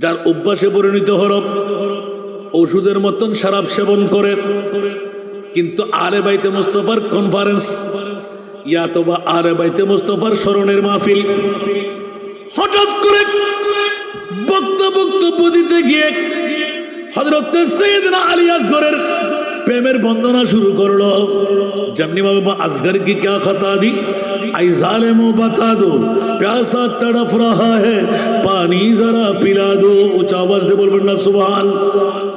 যার অভ্যাসে পরিণত হল ওষুধের মতন শরাব সেবন করে, কিন্তু আলে বাইতে মুস্তফার কনফারেন্স ইয়াতবা আলে বাইতে মুস্তফার স্মরণের মাহফিল, হঠাৎ করে বক্তব্য দিতে গিয়ে হযরত সৈয়দনা আলী আসগরের প্রেমের বন্দনা শুরু করলো। যেমনি বাবা আসগর কি क्या खता दी आई जालिमो बता दो प्यासा तड़फ रहा है पानी जरा पिला दो। उच्च आवाज दे बोलবেন না সুবহান।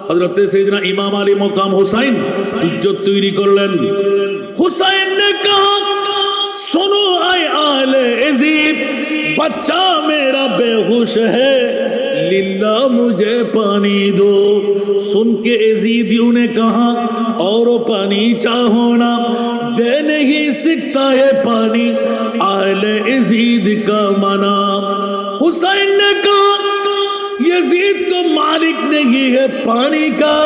হযরত সৈয়দনা ইমাম আলী মকাম হুসাইন হুজ্জত তৈরি করলেন। হুসাইন ने कहा सुनो आए आले यजीद बच्चा मेरा बेहोश है लिल्ला मुझे पानी दो। सुन के यजीदियों ने कहा और पानी चाहो ना दे नहीं सकता है पानी आले यजीद का मना। हुसैन ने कहा यजीद तो मालिक नहीं है पानी का,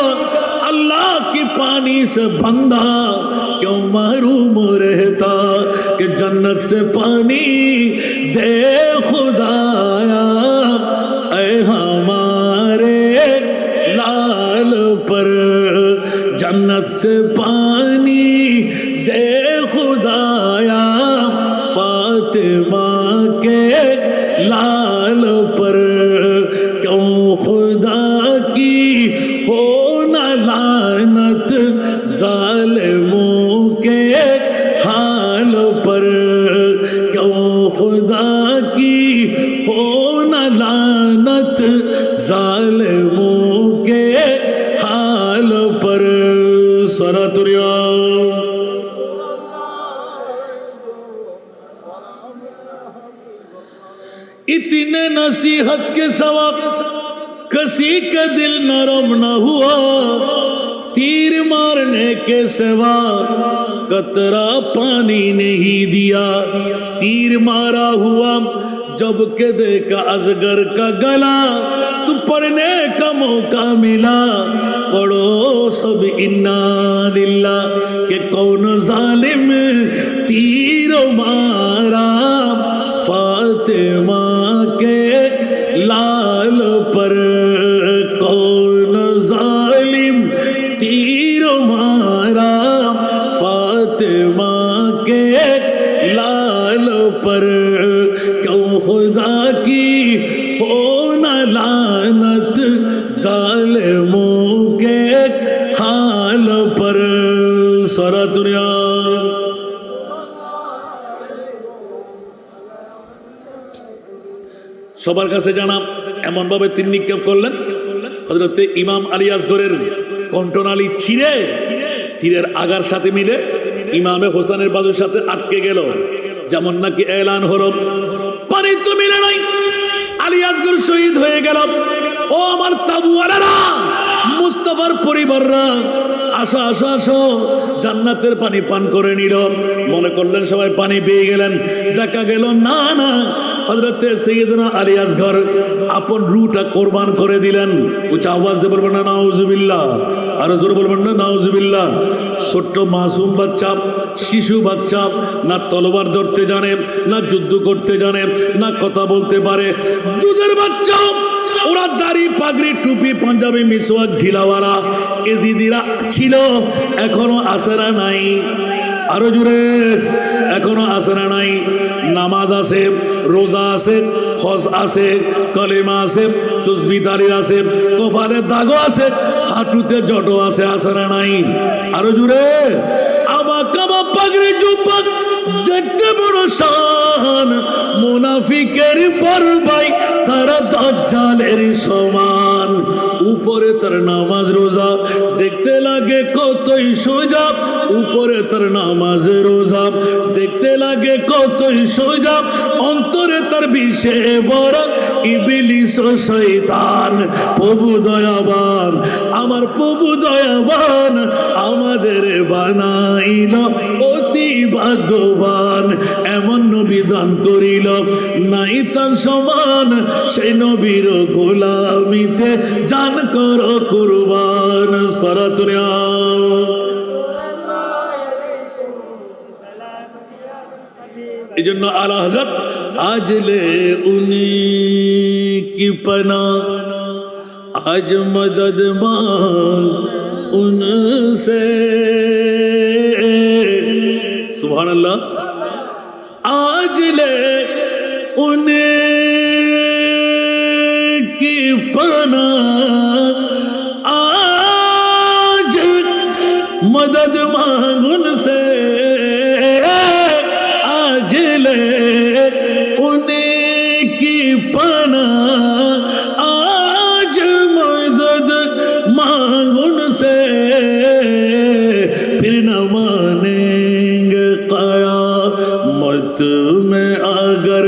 अल्लाह की पानी से बंदा क्यों महरूम रहता कि जन्नत से पानी दे खुदाया ऐ हमारे लाल पर जन्नत से पानी दे खुदाया फातिमा के लाल पर क्यों खुदा की हो न लानत जालिमों के हाल पर क्यों खुदा की हो न लानत जालिमों के हाल पर। सरातुरिया इतने नसीहत के सवा किसी का दिल नरम न हुआ, तीर मारने के सिवा कतरा पानी नहीं दिया। तीर मारा हुआ जब के देखा असगर का गला, तू पढ़ने का मौका मिला पढ़ो सब इन्ना लिल्ला के कौन जालिम तीर मारा फातिमा के लाल पर कौन जालिम तीर मारा फातिमा के लाल पर क्यों खुदा की हो न लानत जालिमों के हाल पर। सारा दुनिया সবার কাছে জানা এমন ভাবে তিনি নিক্ষেপ করলেন হযরতে ইমাম আলী আসগরের কণ্ঠনালী ছিঁড়ে তীরের আগার সাথে মিলে ইমামে হোসেনের বাজুর সাথে আটকে গেল। যেমন নাকি এলান হলো পানি তো মিলে নাই, আলী আসগর শহীদ হয়ে গেল। ও আমার তাবুয়ালারা মুস্তাফার পরিবাররা আসো আসো আসো, জান্নাতের পানি পান করে নিল। মনে করলেন সবাই পানি পেয়ে গেলেন, দেখা গেল না না, হযরতে সৈয়দনা আলী আসগর আপন রূহটা কোরবান করে দিলেন। উচ্চ আওয়াজ দিয়ে বলবেন না নাউজুবিল্লাহ, আরো জোরে বলবেন না নাউজুবিল্লাহ। ছোট্ট মাসুম বাচ্চা, শিশু বাচ্চা, না তলোয়ার ধরতে জানে, না যুদ্ধ করতে জানে, না কথা বলতে পারে, দুধের বাচ্চা, ওরা দাড়ি পাগড়ি টুপি পাঞ্জাবি মিসওয়াক ঢিলাওয়ালা এজিদিরা ছিল, এখনো আসেরা নাই। আরো জোরে, এখনো আসেরা নাই। নামাজ আছে, রোজা আছে, হজ আছে, কলেমা আছে, তসবিহ তাহলিল আছে, কপালে দাগও আছে, হাঁটুতে জটো আছে, আসেরা নাই। আরো জোরে, আবা কাবা পাগড়ি জুব্বা দেখতে বড় শান, মুনাফিকের পরবাই তারা দাজ্জালের সমান। উপরে তার নামাজ রোজা দেখতে লাগে কতই সোজা, উপরে তার নামাজ রোজা দেখতে লাগে কতই সোজা, অন্তরে তার বিষে বড় ইবলিস ও শয়তান। প্রভু দয়াবান, আমার প্রভু দয়াবান, আমাদের বানাইল অতি ভাগ্যবান। এমন নবী দান করিল নাই তার সমান, সেই নবীর গোলামিতে জান কর কুরবান। সারা দুনিয়া এই জন্য আলা হযরত آج لے انہیں کی پناہ آج مدد مانگ ان سے سبحان اللہ آج لے انہیں کی پناہ آج مدد مانگ ان سے آج لے انہیں کی پناہ آج مدد مانگ ان سے پھر نہ مانیں گے قیامت میں اگر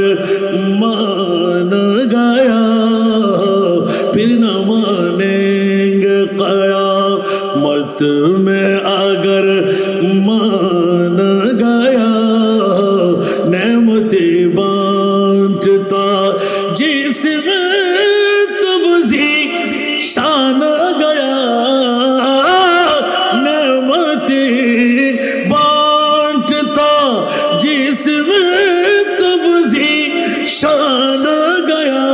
مان گیا پھر نہ مانیں گے قیامت میں اگر مان گیا نعمتیں بانٹتا جس توزی شان گیا نعمتیں بانٹتا جس توزی شان گیا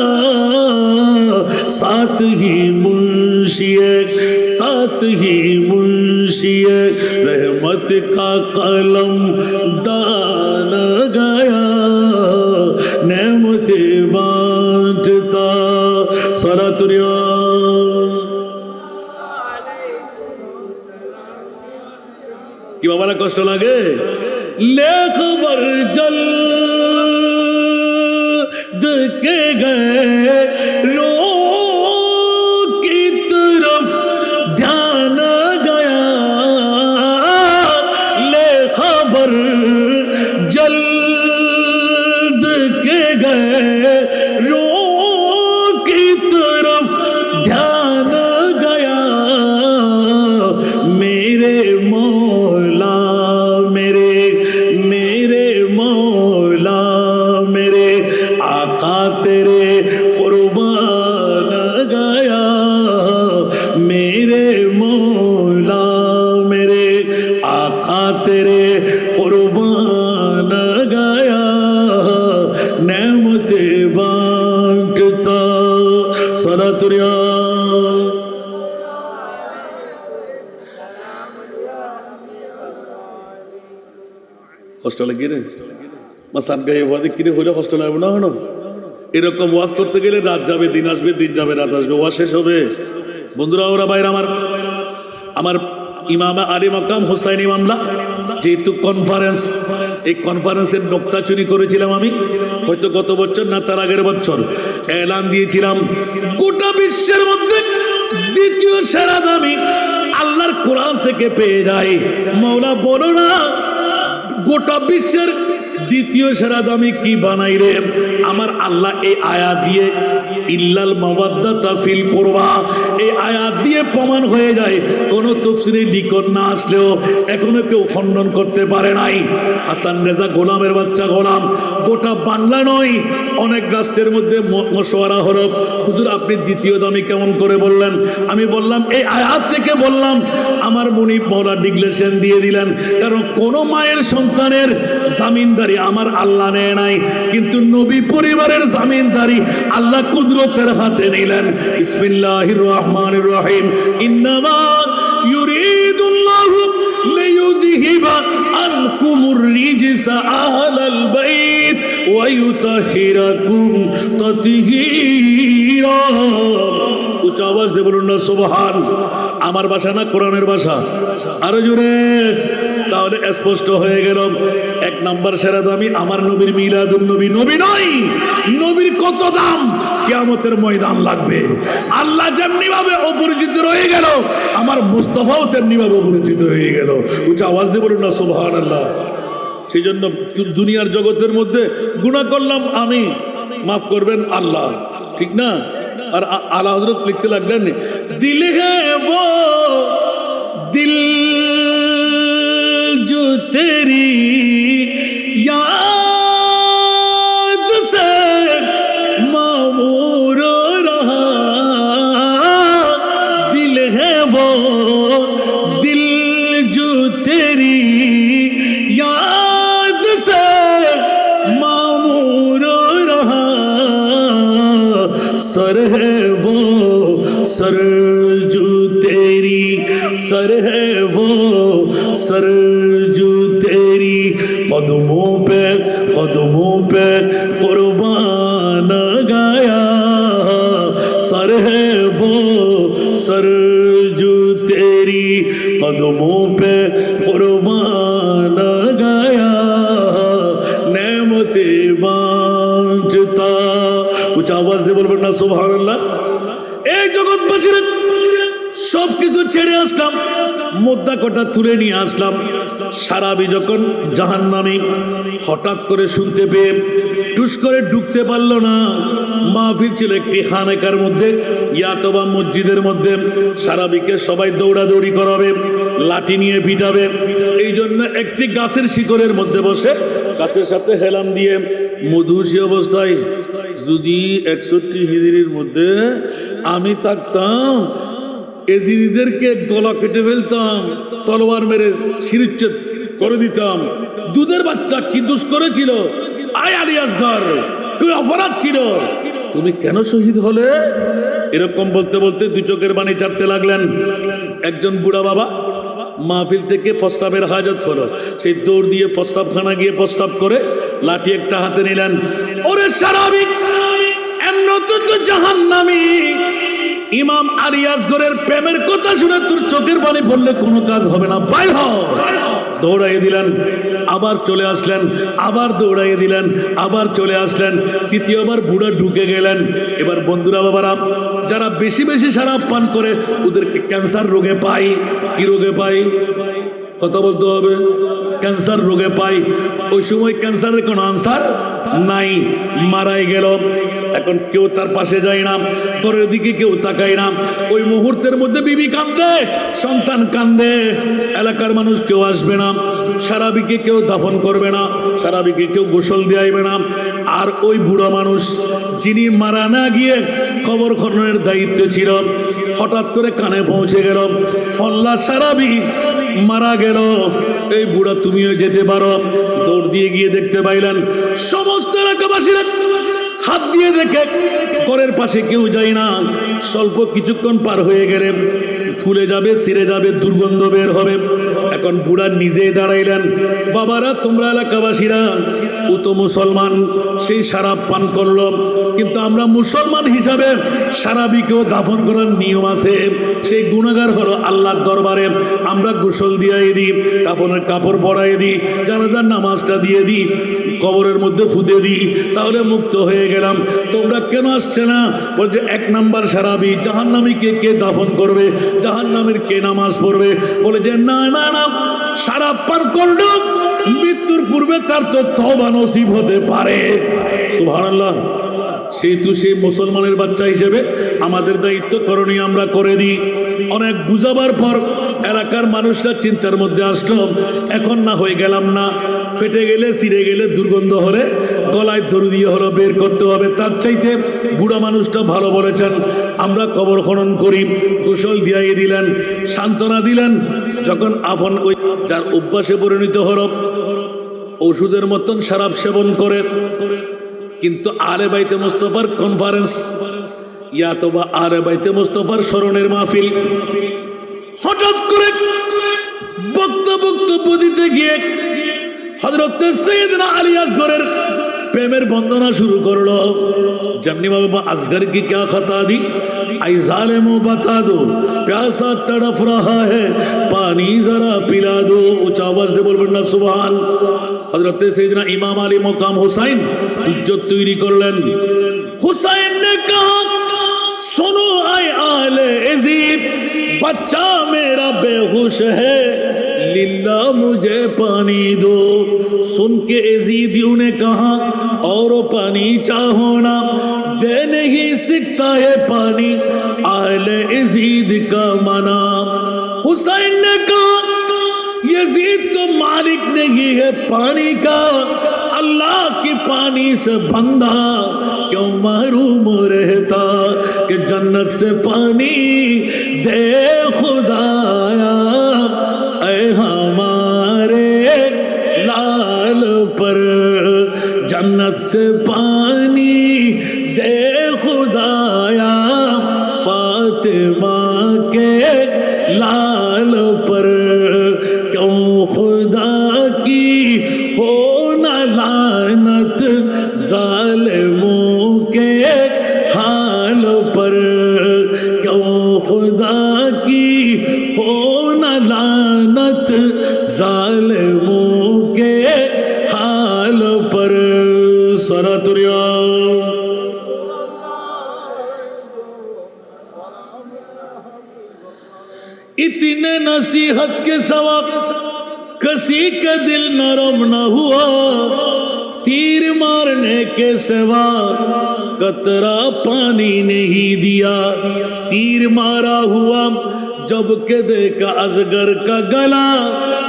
ساتھ ہی منشی رحمت کا قلم دان گیا نعمتیں بانٹتا صلاۃ কি বাবারা কষ্ট লাগে ले खबर जल्द के गए रो की तरफ ध्यान गया ले खबर जल्द के गए रो की तरफ ध्यान गया मेरे मौला मेरे मौला मेरे आका तेरे कुर्बान गया मेरे मौला मेरे आका तेरे कुर्बान गया नेमते बांटता सलातुरिया কষ্ট লাগে রে মাসান গায়ে ওয়াজ কিরে হইলে কষ্ট লাগবে না হলো এরকম ওয়াজ করতে গেলে রাত যাবে দিন আসবে দিন যাবে রাত আসবে ওয়াজ শেষ হবে বন্ধুরা ওরা বাইরে আমার ইমাম আলী মাকাম হুসাইন ইমামলা যেহেতু কনফারেন্স এই কনফারেন্সের নোক্তা চুরি করেছিলাম আমি হয়তো গত বছর না তার আগের বছর এলান দিয়েছিলাম গোটা বিশ্বের মধ্যে দ্বিতীয় সেরা দামি আল্লাহর কোরআন থেকে পেয়ে যায় মাওলা বলো না গোটা বিশ্বের দ্বিতীয় সেরা দামি কি বানাই রে আমার আল্লাহ এই আয়াত দিয়ে ইল্লাল মাওয়াদ্দাতা ফিল কুরবা এই আয়াত দিয়ে প্রমাণ হয়ে যায় কোন তাফসীরে লিখন না আসলেও এখনো কেউ খণ্ডন করতে পারে নাই হাসান রেজা গোলামের বাচ্চা গোলাম গোটা বাংলা নয় অনেক রাষ্ট্রের মধ্যে মশওয়ারা হলো হুজুর আপনি দ্বিতীয় দামি কেমন করে বললেন আমি বললাম এই আয়াত থেকে বললাম আমার মুনিব মাওলা ডিক্লেরেশন দিয়ে দিলেন কারণ কোন মায়ের সন্তানের জামিনদারি আমার আল্লাহ নেয় নাই কিন্তু নবী পরিবারের জামিনদারি আল্লাহ কুদরতের হাতে নিলেন বিসমিল্লাহির রহমানির রহিম ইন্নামা ইউরিদুল্লাহু লিইউযহিবা আনকুমুর রিজসা আহলাল বাইত ওয়া ইউতাহিরাকুম তাতহীরা উচ্চ আওয়াজ দিয়ে বলুন না সুবহান আমার ভাষা না কোরআনের ভাষা আরো জোরে তাহলে স্পষ্ট হয়ে গেল এক নাম্বার সেরা দামি আমার নবীর মিলাদুন নবী নবী নয় নবীর কত দাম কিয়ামতের ময়দান লাগবে আল্লাহ যেমনি ভাবে অপরিচিত রয়ে গেল আমার মুস্তাফাও তেমনি ভাবে অপরিচিত হয়ে গেল উচ্চ আওয়াজ দিয়ে বলুন না সুবহানাল্লাহ সেই জন্য দুনিয়ার জগতের মধ্যে গুনাহ করলাম আমি মাফ করবেন আল্লাহ ঠিক না আর আলা হযরত লিখতে লাগলেন দিল হ্যায় वो दिल जो तेरी याद से मामूर रहा दिल है वो दिल जो तेरी याद से मामूर सरजू तेरी सर है वो सरजू तेरी कदमों पे कुर्बान गया सर है वो सरजू तेरी कदमों पे कुर्बान गया नेमते बांटता कुछ आवाज दे बोलবেন না সুবহানাল্লাহ এই জগৎবাসীরা সব কিছু ছেড়ে আসলাম মুদ্রা কটা তুলে নিয়ে আসলাম সারাবি যখন জাহান্নামী হঠাৎ করে শুনতে পেয়ে টুস করে ঢুকতে পারলো না মাহফিল ছিল একটি খানেকার মধ্যে ইয়াতবা মসজিদের মধ্যে সারাবিকে সবাই দৌড়াদৌড়ি করাবে লাঠি নিয়ে পিটাবে এই জন্য একটি গাছের শিকড়ের মধ্যে বসে গাছের সাথে হেলাম দিয়ে মধুসী অবস্থায় যদি 61 হিজরির মধ্যে আমি থাকতাম এজিদিদেরকে গলা কেটে ফেলতাম তলোয়ার মেরে শিরচ্ছেদ করে দিতাম দুধের বাচ্চা কি দোষ করেছিল আয় আলী আসগর তুই অপরাধ ছিল তুমি কেন শহীদ হলে এরকম বলতে বলতে দুই চোখের পানি চাটতে লাগলেন একজন বুড়া বাবা মাহফিল থেকে প্রস্তাবের হাজত হলো সেই দৌড় দিয়ে প্রস্তাবখানা গিয়ে প্রস্তাব করে লাঠি একটা হাতে নিলেন ওরে সারাবি এমন তো জাহান্নামী ইমাম আলী আসগরের প্রেমের কথা শুনে তোর চোখের পানি পড়লে কোনো কাজ হবে না বাইর হও দৌড়াইয়ে দিলেন আবার চলে আসলেন আবার দৌড়াইয়ে দিলেন আবার চলে আসলেন তৃতীয়বার বুড়া ঢুকে গেলেন এবার বন্ধুরা বাবারা যারা বেশি বেশি শরাব পান করে ওদেরকে ক্যান্সার রোগে পায় কি রোগে পায় কথা বলতে হবে ক্যান্সার রোগে পায় ওই সময় ক্যান্সারের কোনো আনসার নাই মারাই গেল এখন কেউ তার পাশে যায় না ঘরের দিকে কেউ তাকায় না ওই মুহূর্তের মধ্যে বিবি কান্দে সন্তান কান্দে এলাকার মানুষ কেউ আসবে না সারাবিকে কেউ দাফন করবে না সারাবিকে কেউ গোসল দেয়াইবে না আর ওই বুড়ো মানুষ যিনি মারা না গিয়ে কবর খননের দায়িত্ব ছিল হঠাৎ করে কানে পৌঁছে গেল ফল্লা সারাবি মারা গেল এই বুড়া তুমিও যেতে পারো দৌড় দিয়ে গিয়ে দেখতে পাইলেন সমস্ত এলাকাবাসীরা হাত দিয়ে দেখে ঘরের পাশে কেউ যায় না স্বল্প কিছুক্ষণ পার হয়ে গেলে ফুলে যাবে ছিঁড়ে যাবে দুর্গন্ধ বের হবে এখন বুড়া নিজেই দাঁড়াইলেন বাবারা তোমরা এলাকাবাসীরা ও তো মুসলমান সেই শরাব পান করলো কিন্তু আমরা মুসলমান হিসাবে সারাবিকেও দাফন করার নিয়ম আছে সেই গুনাহগার হলো আল্লাহর দরবারে আমরা গোসল দিয়ে দিই কাফনের কাপড় পরাই দিই জানাজার নামাজটা দিয়ে দিই কবরের মধ্যে ফুতে দিই তাহলে মুক্ত হয়ে গেলাম তোমরা কেন আসছে না বলছে 1 নাম্বার সারাবি জাহান্নামীকে কে দাফন করবে জাহান্নামের কে নামাজ পড়বে বলে যে না না না শরাব পান করলো মৃত্যুর পূর্বে তার তো তওবা নসিব হতে পারে সুবহানাল্লাহ সেহেতু সেই মুসলমানের বাচ্চা হিসেবে আমাদের দায়িত্ব করণীয় আমরা করে দিই অনেক বুঝাবার পর এলাকার মানুষরা চিন্তার মধ্যে আসলো এখন না হয়ে গেলাম না ফেটে গেলে ছিঁড়ে গেলে দুর্গন্ধ হলে গলায় দড়ি দিয়ে হলো বের করতে হবে তার চাইতে বুড়া মানুষটা ভালো বলেছেন আমরা কবর খনন করি গোসল দিয়ে দিলেন সান্ত্বনা দিলেন যখন আপন ওই যার অভ্যাসে পরিণত হলো ওষুধের মতন শরাব সেবন করে কিন্তু আলে বাইতে মুস্তাফার কনফারেন্স ইয়াতবা আলে বাইতে মুস্তাফার স্মরণের মাহফিল হঠাৎ করে বক্তব্য দিতে গিয়ে হযরত সৈয়দনা আলী আসগরের প্রেমের বন্দনা শুরু করলো যেমনি বাবা আসগর কি क्या खता दी आई जालिमो बता दो प्यासा तड़फ रहा है पानी जरा पिला दो ऊंचा आवाज दे बोलবেন না সুবহান হযরত সৈয়দনা ইমাম আলী মকাম হুসাইন ইজ্জত তৈরি করলেন হুসাইন ने कहा सुनो आए आले यजीद बच्चा मेरा बेहोश है लिल्ला मुझे पानी दो सुन के यजीदियों ने कहा और पानी चाहो ना दे नहीं सकता है पानी आले यजीद का मना हुसैन ने कहा यजीद तो मालिक नहीं है पानी का अल्लाह की पानी से बंदा क्यों महरूम रहता कि जन्नत से पानी दे खुदाया ऐ हमारे लाल पर जन्नत से पानी दे खुदाया फातिमा के लाल पर क्यों खुदा की हो न लानत जालिमों के हाल पर क्यों खुदा की हो न लानत जालिमों के हाल पर सरातुरिया इतने नसीहत के सवा किसी का दिल नरम न हुआ तीर मारने के सिवा कतरा पानी नहीं दिया तीर मारा हुआ जब के देखा अजगर का गला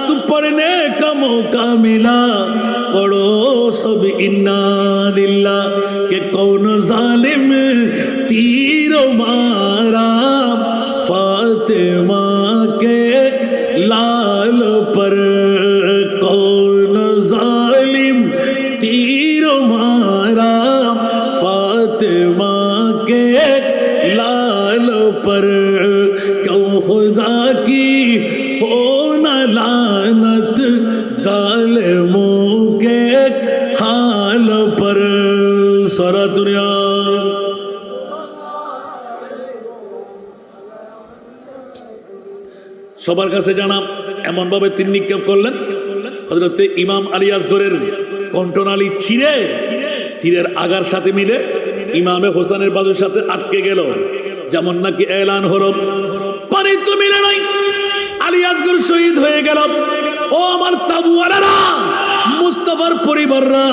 तो पढ़ने का मौका मिला पढ़ो सब इन्ना लिल्लाह के कौन जालिम तीर मारा फातिमा के लाल पर कौन जालिम तीर मारा फातिमा के लाल पर क्यों खुदा की हो न लानत जालिमों के हाल पर सारा दुनिया সবার কাছে জানা এমন ভাবে তিনি নিক্ষেপ করলেন হযরতে ইমাম আলী আসগরের কণ্ঠনালী ছিঁড়ে তীরের আগার সাথে মিলে ইমামে হোসেনের বাজুর সাথে আটকে গেল যেমন নাকি এলান হলো পানি তো মিলে নাই আলী আসগর শহীদ হয়ে গেল ও আমার তাবুওয়ালারা মুস্তাফার পরিবাররা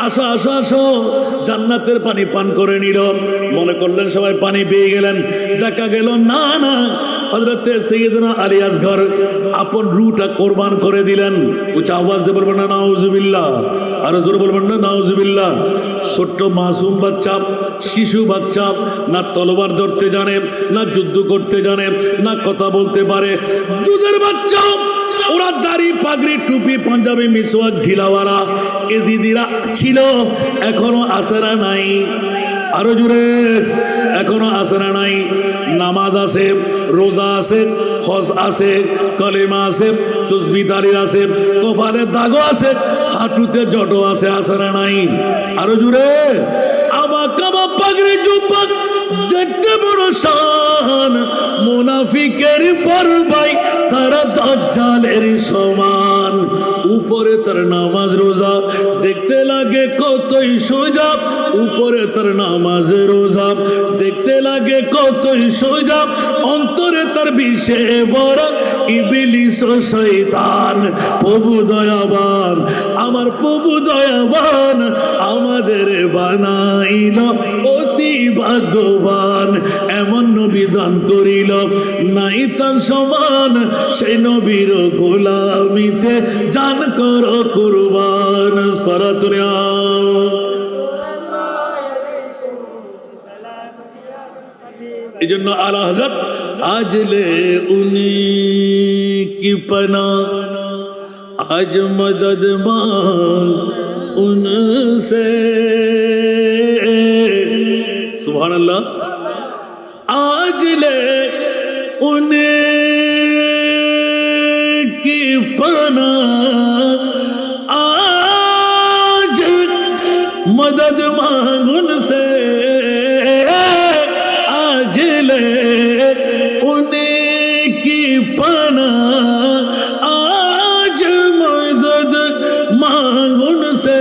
আসো আসো আসো জান্নাতের পানি পান করে নিল মনে করলেন সবাই পানি পেয়ে গেলেন দেখা গেল না না হযরতে সাইয়েদনা আলী আসগর আপন রূহটা কুরবান করে দিলেন উচ্চ আওয়াজ দিয়ে বলবেন না নাউজুবিল্লাহ আর জোরে বলবেন না নাউজুবিল্লাহ ছোট্ট মাসুম বাচ্চা শিশু বাচ্চা না তলোয়ার ধরতে জানে না যুদ্ধ করতে জানে না কথা বলতে পারে দুধের বাচ্চা ওরা দাড়ি পাগড়ি টুপি পাঞ্জাবি মিসওয়াক ঢিলাওয়ালা এজিদিরা ছিল এখনো আসেরা নাই আরো জোরে এখনো আসেরা নাই নামাজ আছে রোজা আছে হজ আছে কলেমা আছে তাসবিহ তাহলিল আছে কপালে দাগও আছে হাঁটুতে জটো আছে আসেরা নাই আরো জোরে আবা কাবা পাগড়ি জুব্বা দেখতে বড় শান মুনাফিকের পরবাই তারা দাজ্জালের সমান উপরে তার নামাজ রোজা দেখতে লাগে কতই সোজা উপরে তার নামাজ রোজা দেখতে লাগে কতই সোজা অন্তরে তার বিষে বড় ইবলিস ও শয়তান প্রভু দয়াবান আমার প্রভু দয়াবান আমাদের বানাইল অতি ভাগ্যবান এমন নবী দান করিল নাই তার সমান সেই নবীর গোলামিতে জান করো কুরবান সারা দুনিয়া এই জন্য আলা হযরত আজলে উনি কি পনা আজ মদদ মাंग उनसे सुभान अल्लाह आज ले उनकी पना आज मदद मांग उनसे आज ले उनकी पना आज मदद मांग उनसे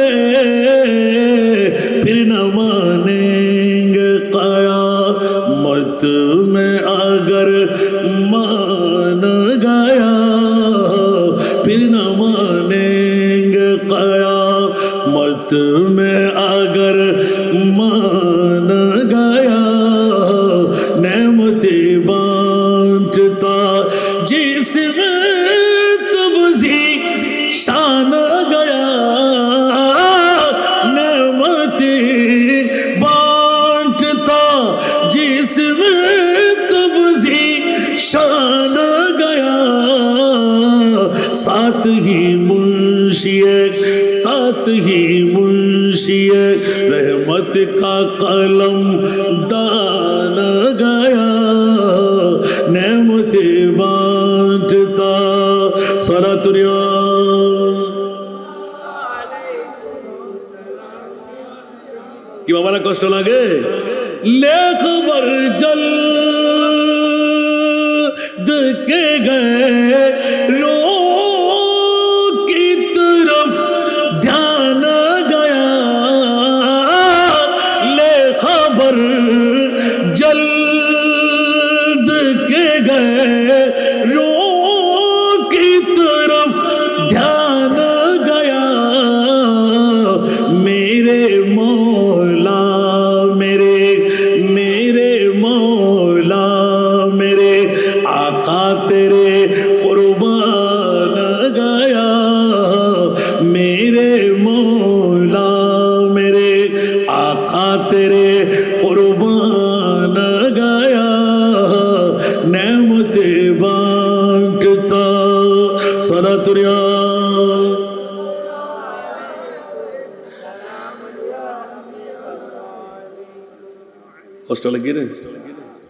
फिर न मानेंगे क़यामत में अगर मान गया फिर न मानेंगे क़यामत में अगर मान गया नेमती बांटता जिसमें तबज़ी शान गया नेमती बांटता जिसमें तबज़ी शान गया साथ ही मुंशिए रहमत का कलम दान गया বাবারা কষ্ট লাগে? লে খবর জল কে গে লো কি তরফ ধ্যান গয়া লে খবর জল के गए रो की तरफ ध्यान गया मेरे मौला मेरे मेरे मौला मेरे आका तेरे कुर्बान गया मेरे मौला मेरे आका तेरे कुर्बान गया नेमते बांटता सलातुरिया কষ্ট লাগে রে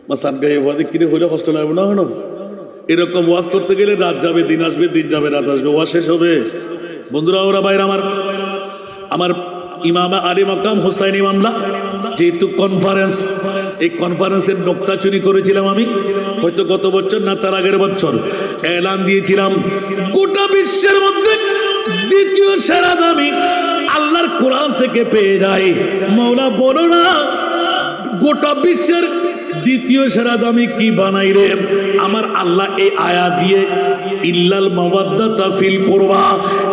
মাসান গায়ে ওয়াজ কিরে হইলে কষ্ট লাগবে না হলো এরকম ওয়াজ করতে গেলে রাত যাবে দিন আসবে দিন যাবে রাত আসবে ওয়াজ শেষ হবে বন্ধুরা ওরা বাইরে আমার ইমাম আলী মাকাম হুসাইনি মামলা যেহেতু কনফারেন্স এই কনফারেন্সের নোক্তা চুরি করেছিলাম আমি হয়তো গত বছর না তার আগের বছর এলান দিয়েছিলাম গোটা বিশ্বের মধ্যে দ্বিতীয় সেরা দামি আল্লাহর কোরআন থেকে পেয়ে যায় মাওলা বলো না গোটা বিশ্বের দ্বিতীয় সেরা দামি কি বানাই রে আমার আল্লাহ এই আয়াত দিয়ে ইল্লাল মাওয়াদ্দাতা ফিল কুরবা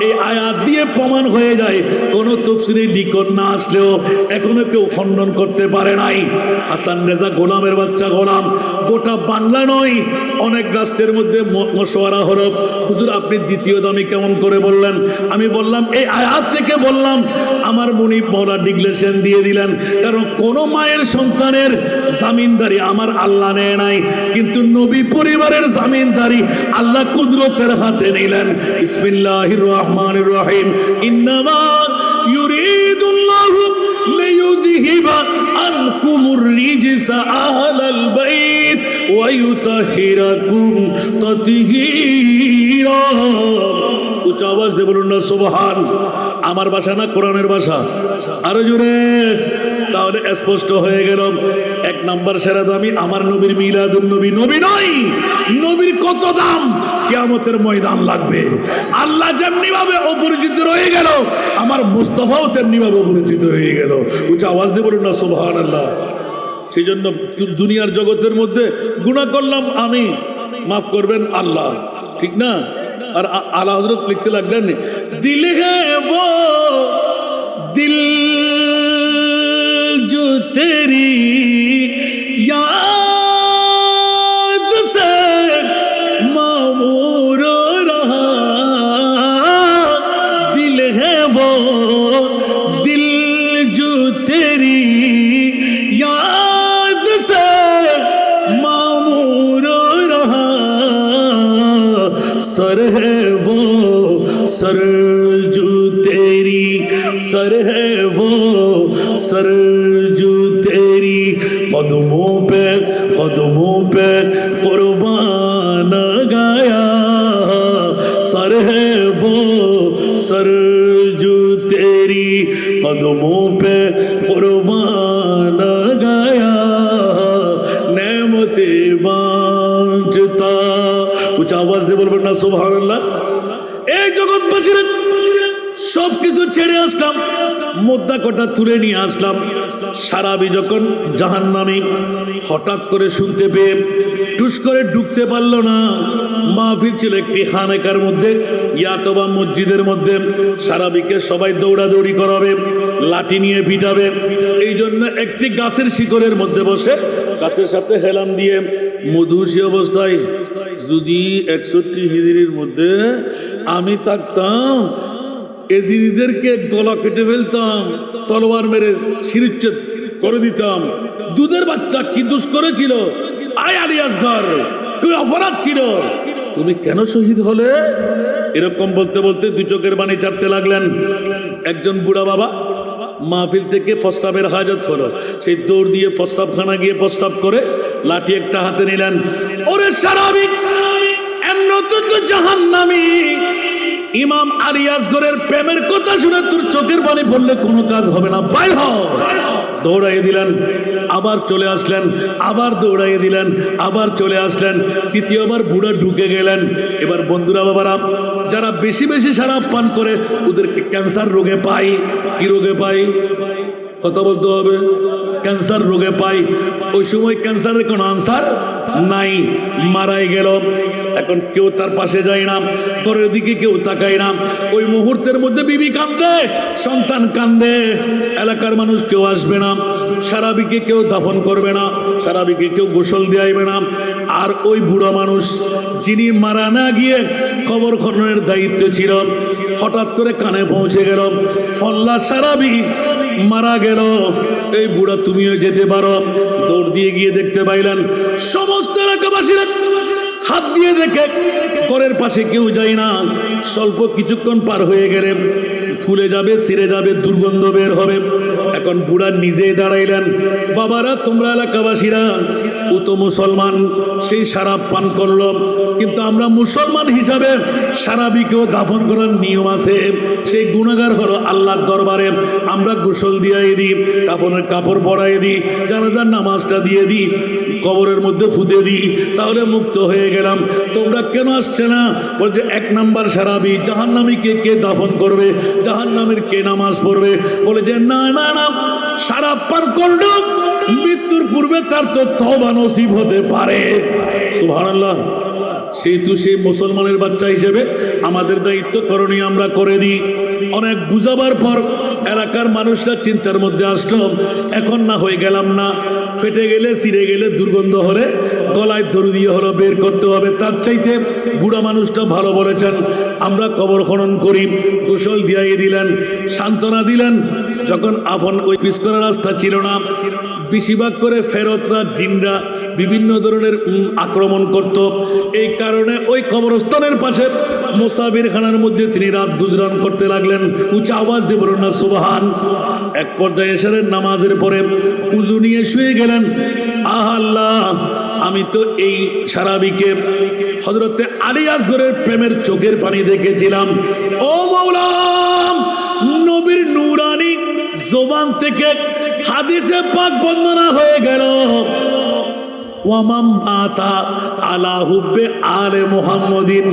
এই আয়াত দিয়ে প্রমাণ হয়ে যায় কোন তাফসীরে লিখন না আসলেও এখনো কেউ খণ্ডন করতে পারে নাই হাসান রেজা গোলামের বাচ্চা গোলাম গোটা বাংলা নয় অনেক রাষ্ট্রের মধ্যে মশওয়ারা হলো হুজুর আপনি দ্বিতীয় দামি কেমন করে বললেন আমি বললাম এই আয়াত থেকে বললাম আমার মুনিব মাওলা ডিক্লেরেশন দিয়ে দিলেন কারণ কোন মায়ের সন্তানের জামিনদারি আমার আল্লাহ নেয় নাই কিন্তু নবী পরিবারের জামিনদারি আল্লাহ কুদরতের হাতে নিলেন বিসমিল্লাহির রহমানির রহিম ইন্নামা ইউরিদুল্লাহু লিইউযহিবা আনকুমুর রিজসা আহলাল বাইত ওয়া ইউতাহিরাকুম তাতহীরা উচ্চ আওয়াজ দিয়ে বলুন না সুবহান আমার ভাষা না কোরআনের ভাষা আরো জোরে তাহলে স্পষ্ট হয়ে গেল এক নাম্বার সেরা দামি আমার নবীর মিলাদুন নবী নবী নয় নবীর কত দাম কিয়ামতের ময়দান লাগবে আল্লাহ যেমনি ভাবে অপরিচিত রয়ে গেল আমার মুস্তাফাও তেমনি ভাবে অপরিচিত হয়ে গেল উচ্চ আওয়াজ দিয়ে বলুন না সুবহানাল্লাহ সেই জন্য দুনিয়ার জগতের মধ্যে গুনাহ করলাম আমি মাফ করবেন আল্লাহ ঠিক না আর আলা হযরত লিখতে লাগলেন দিল হ্যায় वो दिल जो तेरी याद से मामूर रहा दिल है वो दिल जो तेरी याद से मामूर रहा सर है वो सर जो तेरी सर है वो सर जो तेरी कदमों पे कुर्बान गया सर है वो सर जो तेरी कदमों पे कुर्बान गया नेमते बांटता कुछ आवाज दे बोलবেন না সুবহানাল্লাহ এই জগৎবাসীরা সবকিছু ছেড়ে আসলাম মুদ্রা কটা তুলে নিয়ে আসলাম সারাবি যখন জাহান্নামী হঠাৎ করে শুনতে পেয়ে টুস করে ঢুকতে পারলো না মাহফিল ছিল একটি খানেকার মধ্যে ইয়াতবা মসজিদের মধ্যে সারাবিকে সবাই দৌড়াদৌড়ি করাবে লাঠি নিয়ে পিটাবে এই জন্য একটি গাছের শিকড়ের মধ্যে বসে গাছের সাথে হেলাম দিয়ে মধুসী অবস্থায় যদি 61 হিজরির মধ্যে আমি থাকতাম এজিদিদেরকে গলা কেটে ফেলতাম তলোয়ার মেরে শিরচ্ছেদ করে দিতাম দুধের বাচ্চা কি দোষ করেছিল আয় আলী আসগর তুই অপরাধ ছিল তুমি কেন শহীদ হলে এরকম বলতে বলতে দুই চোখের পানি চাটতে লাগলেন একজন বুড়া বাবা মাহফিল থেকে প্রস্তাবের হাজত হলো সেই দৌড় দিয়ে প্রস্তাবখানা গিয়ে প্রস্তাব করে লাঠি একটা হাতে নিলেন ওরে সারাবি এমন তো জাহান্নামী ইমাম আলী আসগরের প্রেমের কথা শুনে তোর চোখের পানি পড়লে কোনো কাজ হবে না বাইর হ দৌড়াই দিলেন, আবার চলে আসলেন, আবার দৌড়াই দিলেন, আবার চলে আসলেন, তৃতীয়বার বুড়া ঢুকে গেলেন। এবার বন্ধুরা বাবারা, যারা বেশি বেশি শরাব পান করে ওদেরকে ক্যান্সার রোগে পায়। কি রোগে পায়? কথা বলতে হবে। ক্যান্সার রোগে পাই। ওই সময় ক্যান্সারের কোনো আনসার নাই, মারাই গেল। এখন কেউ তার পাশে যায় না, ঘরের দিকে কেউ তাকায় না। ওই মুহূর্তের মধ্যে বিবি কান্দে, সন্তান কান্দে, এলাকার মানুষ কেউ আসবে না, সারাবিকে কেউ দাফন করবে না, সারাবিকে কেউ গোসল দেয়াইবে না। আর ওই বুড়ো মানুষ যিনি মারা না গিয়ে খবর খননের দায়িত্ব ছিল, হঠাৎ করে কানে পৌঁছে গেল ফল্লা সারাবি মারা গেল। এই বুড়া তুমিও যেতে পারো। দৌড় দিয়ে গিয়ে দেখতে পাইলেন সমস্ত এলাকাবাসীরা হাত দিয়ে দেখে ঘরের পাশে কেউ যায় না। স্বল্প কিছুক্ষণ পার হয়ে গেলে ফুলে যাবে, ছিঁড়ে যাবে, দুর্গন্ধ বের হবে। এখন বুড়া নিজেই দাঁড়াইলেন, বাবারা তোমরা এলাকাবাসীরা, ও তো মুসলমান, সেই শরাব পান করলো, কিন্তু আমরা মুসলমান হিসাবে সারাবিকেও দাফন করার নিয়ম আছে। সেই গুনাহগার হলো আল্লাহর দরবারে আমরা গোসল দিয়ে দিই, কাফনের কাপড় পরাই দিই, জানাজার নামাজটা দিয়ে দিই, কবরের মধ্যে ফুতে দিই, তাহলে মুক্ত হয়ে গেলাম। তোমরা কেন আসছে না? বলছে এক নাম্বার সারাবি, জাহান্নামীকে কে দাফন করবে, জাহান্নামীর কে নামাজ পড়বে? বলে যে না না না, শরাব পান করলো, মৃত্যুর পূর্বে তার তো তওবা নসিব হতে পারে। সুবহানাল্লাহ। সেই মুসলমানের বাচ্চা হিসেবে আমাদের দায়িত্ব করণীয় আমরা করে দিই। অনেক বুঝাবার পর এলাকার মানুষরা চিন্তার মধ্যে আসলো, এখন না হয়ে গেলাম না, ফেটে গেলে, ছিঁড়ে গেলে, দুর্গন্ধ হলে গলায় দড়ি দিয়ে হলো বের করতে হবে। তার চাইতে বুড়া মানুষটা ভালো বলেছেন, আমরা কবর খনন করি, গোসল দিয়ে দিলেন, সান্ত্বনা দিলেন। যখন আপন ওই পিস করার রাস্তা ছিল না, বেশিরভাগ করে ফেরতরা, জিনরা বিভিন্ন ধরনের আক্রমণ করত। এই কারণে ওই কবরস্থানের পাশে মুসাফির খানার মধ্যে তিনি রাত গুজরান করতে লাগলেন। উঁচা আওয়াজ দিয়ে বলুন না সুবহান। এক পর্যায়ে এশারের নামাজের পরে উজু নিয়ে শুয়ে গেলেন। আল্লাহ, আমি তো এই সারাবিকে হযরতে আলী আসগরের প্রেমের চোখের পানি দেখেছিলাম। ও মাওলা, নবীর নূরানি জবান থেকে হাদিসে পাক বর্ণনা হয়ে গেল, ওয়ামাম মাতা আলা হুব্বে আলে মুহাম্মাদিন,